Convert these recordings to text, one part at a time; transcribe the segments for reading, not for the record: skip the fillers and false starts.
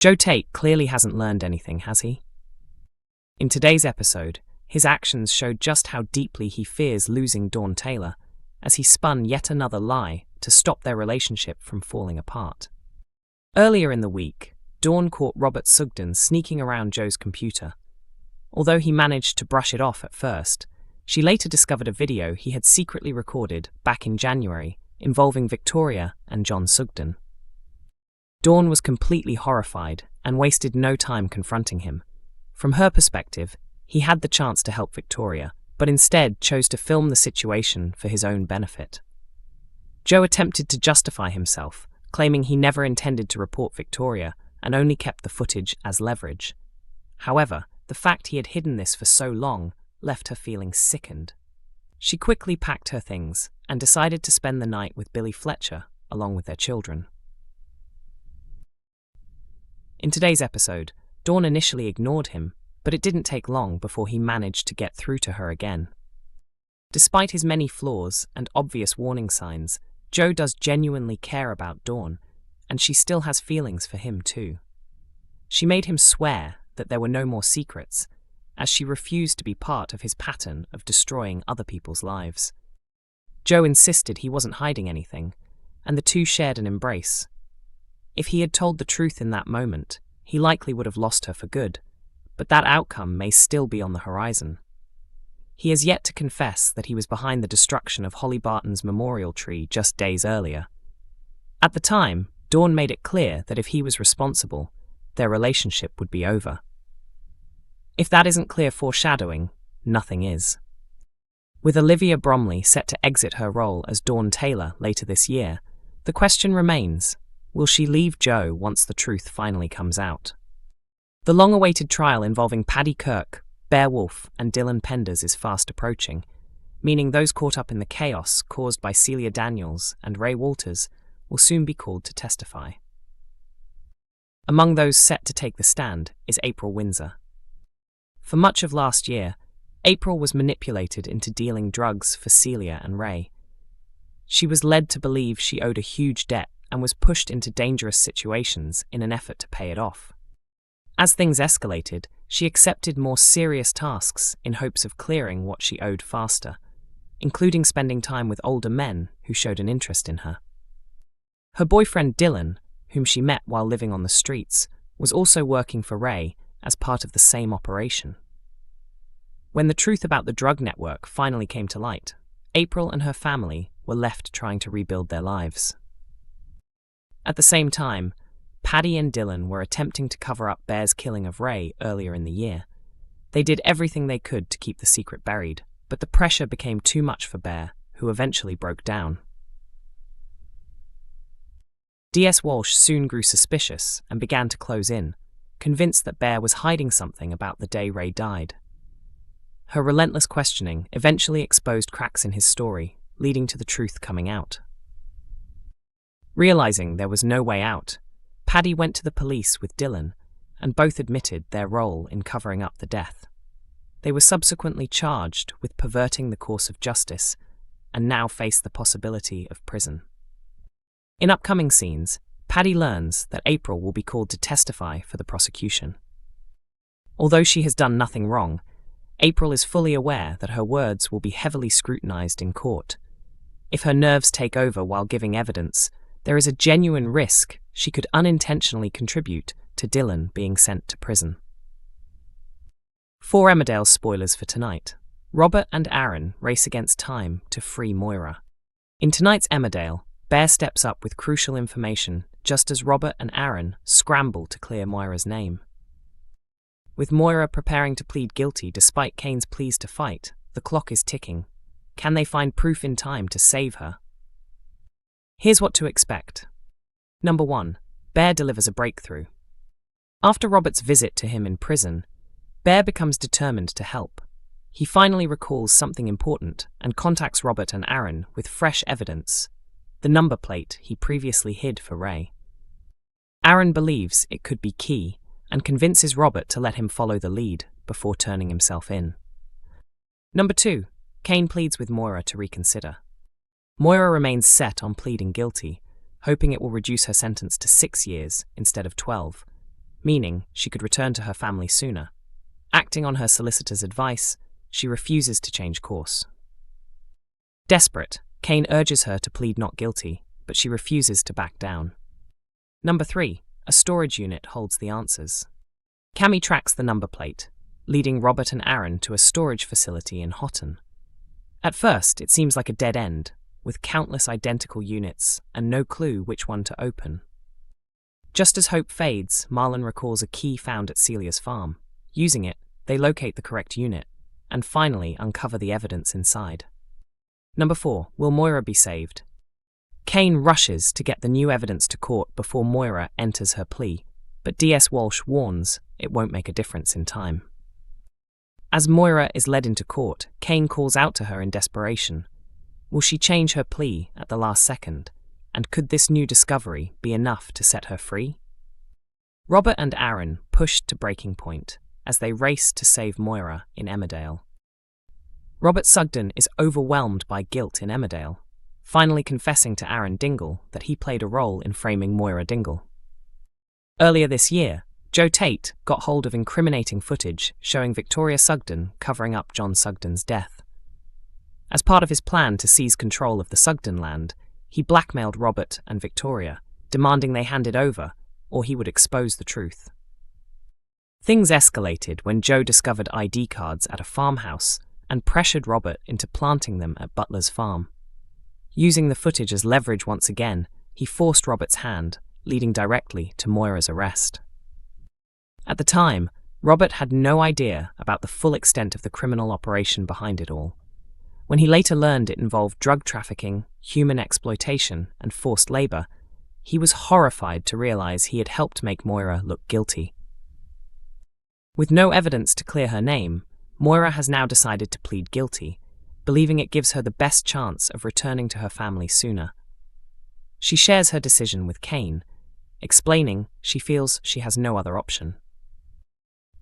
Joe Tate clearly hasn't learned anything, has he? In today's episode, his actions showed just how deeply he fears losing Dawn Taylor, as he spun yet another lie to stop their relationship from falling apart. Earlier in the week, Dawn caught Robert Sugden sneaking around Joe's computer. Although he managed to brush it off at first, she later discovered a video he had secretly recorded back in January involving Victoria and John Sugden. Dawn was completely horrified and wasted no time confronting him. From her perspective, he had the chance to help Victoria, but instead chose to film the situation for his own benefit. Joe attempted to justify himself, claiming he never intended to report Victoria and only kept the footage as leverage. However, the fact he had hidden this for so long left her feeling sickened. She quickly packed her things and decided to spend the night with Billy Fletcher, along with their children. In today's episode, Dawn initially ignored him, but it didn't take long before he managed to get through to her again. Despite his many flaws and obvious warning signs, Joe does genuinely care about Dawn, and she still has feelings for him too. She made him swear that there were no more secrets, as she refused to be part of his pattern of destroying other people's lives. Joe insisted he wasn't hiding anything, and the two shared an embrace. If he had told the truth in that moment, he likely would have lost her for good, but that outcome may still be on the horizon. He has yet to confess that he was behind the destruction of Holly Barton's memorial tree just days earlier. At the time, Dawn made it clear that if he was responsible, their relationship would be over. If that isn't clear foreshadowing, nothing is. With Olivia Bromley set to exit her role as Dawn Taylor later this year, the question remains, will she leave Joe once the truth finally comes out? The long-awaited trial involving Paddy Kirk, Bear Wolf and Dylan Penders is fast approaching, meaning those caught up in the chaos caused by Celia Daniels and Ray Walters will soon be called to testify. Among those set to take the stand is April Windsor. For much of last year, April was manipulated into dealing drugs for Celia and Ray. She was led to believe she owed a huge debt and was pushed into dangerous situations in an effort to pay it off. As things escalated, she accepted more serious tasks in hopes of clearing what she owed faster, including spending time with older men who showed an interest in her. Her boyfriend Dylan, whom she met while living on the streets, was also working for Ray as part of the same operation. When the truth about the drug network finally came to light, April and her family were left trying to rebuild their lives. At the same time, Paddy and Dylan were attempting to cover up Bear's killing of Ray earlier in the year. They did everything they could to keep the secret buried, but the pressure became too much for Bear, who eventually broke down. D.S. Walsh soon grew suspicious and began to close in, convinced that Bear was hiding something about the day Ray died. Her relentless questioning eventually exposed cracks in his story, leading to the truth coming out. Realizing there was no way out, Paddy went to the police with Dylan, and both admitted their role in covering up the death. They were subsequently charged with perverting the course of justice, and now face the possibility of prison. In upcoming scenes, Paddy learns that April will be called to testify for the prosecution. Although she has done nothing wrong, April is fully aware that her words will be heavily scrutinized in court. If her nerves take over while giving evidence, there is a genuine risk she could unintentionally contribute to Dylan being sent to prison. 4 Emmerdale spoilers for tonight. Robert and Aaron race against time to free Moira. In tonight's Emmerdale, Bear steps up with crucial information just as Robert and Aaron scramble to clear Moira's name. With Moira preparing to plead guilty despite Kane's pleas to fight, the clock is ticking. Can they find proof in time to save her? Here's what to expect. Number 1. Bear delivers a breakthrough. After Robert's visit to him in prison, Bear becomes determined to help. He finally recalls something important and contacts Robert and Aaron with fresh evidence, the number plate he previously hid for Ray. Aaron believes it could be key and convinces Robert to let him follow the lead before turning himself in. Number 2. Kane pleads with Moira to reconsider. Moira remains set on pleading guilty, hoping it will reduce her sentence to 6 years instead of 12. meaning she could return to her family sooner. Acting on her solicitor's advice, she refuses to change course. Desperate, Kane urges her to plead not guilty, but she refuses to back down. Number 3. A storage unit holds the answers. Cammy tracks the number plate, leading Robert and Aaron to a storage facility in Houghton. At first, it seems like a dead end, with countless identical units and no clue which one to open. Just as hope fades, Marlon recalls a key found at Celia's farm. Using it, they locate the correct unit, and finally uncover the evidence inside. Number 4. Will Moira be saved? Kane rushes to get the new evidence to court before Moira enters her plea, but D.S. Walsh warns it won't make a difference in time. As Moira is led into court, Kane calls out to her in desperation. Will she change her plea at the last second? And could this new discovery be enough to set her free? Robert and Aaron pushed to breaking point as they race to save Moira in Emmerdale. Robert Sugden is overwhelmed by guilt in Emmerdale, finally confessing to Aaron Dingle that he played a role in framing Moira Dingle. Earlier this year, Tate got hold of incriminating footage showing Victoria Sugden covering up John Sugden's death. As part of his plan to seize control of the Sugden land, he blackmailed Robert and Victoria, demanding they hand it over or he would expose the truth. Things escalated when Joe discovered ID cards at a farmhouse and pressured Robert into planting them at Butler's farm. Using the footage as leverage once again, he forced Robert's hand, leading directly to Moira's arrest. At the time, Robert had no idea about the full extent of the criminal operation behind it all. When he later learned it involved drug trafficking, human exploitation, and forced labor, he was horrified to realize he had helped make Moira look guilty. With no evidence to clear her name, Moira has now decided to plead guilty, believing it gives her the best chance of returning to her family sooner. She shares her decision with Kane, explaining she feels she has no other option.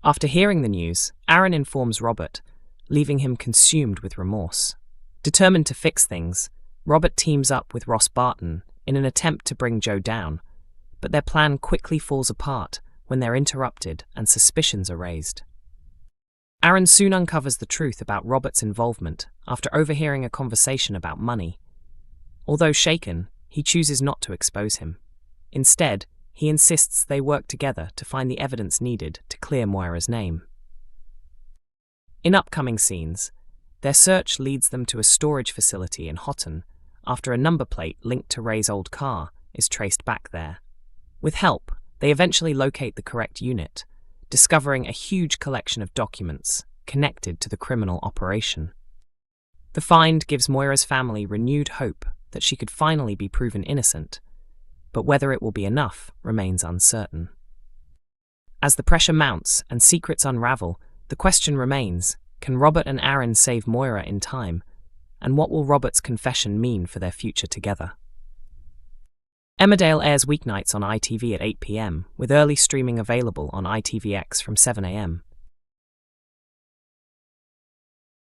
After hearing the news, Aaron informs Robert, leaving him consumed with remorse. Determined to fix things, Robert teams up with Ross Barton in an attempt to bring Joe down, but their plan quickly falls apart when they're interrupted and suspicions are raised. Aaron soon uncovers the truth about Robert's involvement after overhearing a conversation about money. Although shaken, he chooses not to expose him. Instead, he insists they work together to find the evidence needed to clear Moira's name. In upcoming scenes, their search leads them to a storage facility in Houghton after a number plate linked to Ray's old car is traced back there. With help, they eventually locate the correct unit, discovering a huge collection of documents connected to the criminal operation. The find gives Moira's family renewed hope that she could finally be proven innocent, but whether it will be enough remains uncertain. As the pressure mounts and secrets unravel, the question remains, can Robert and Aaron save Moira in time, and what will Robert's confession mean for their future together? Emmerdale airs weeknights on ITV at 8 p.m, with early streaming available on ITVX from 7 a.m.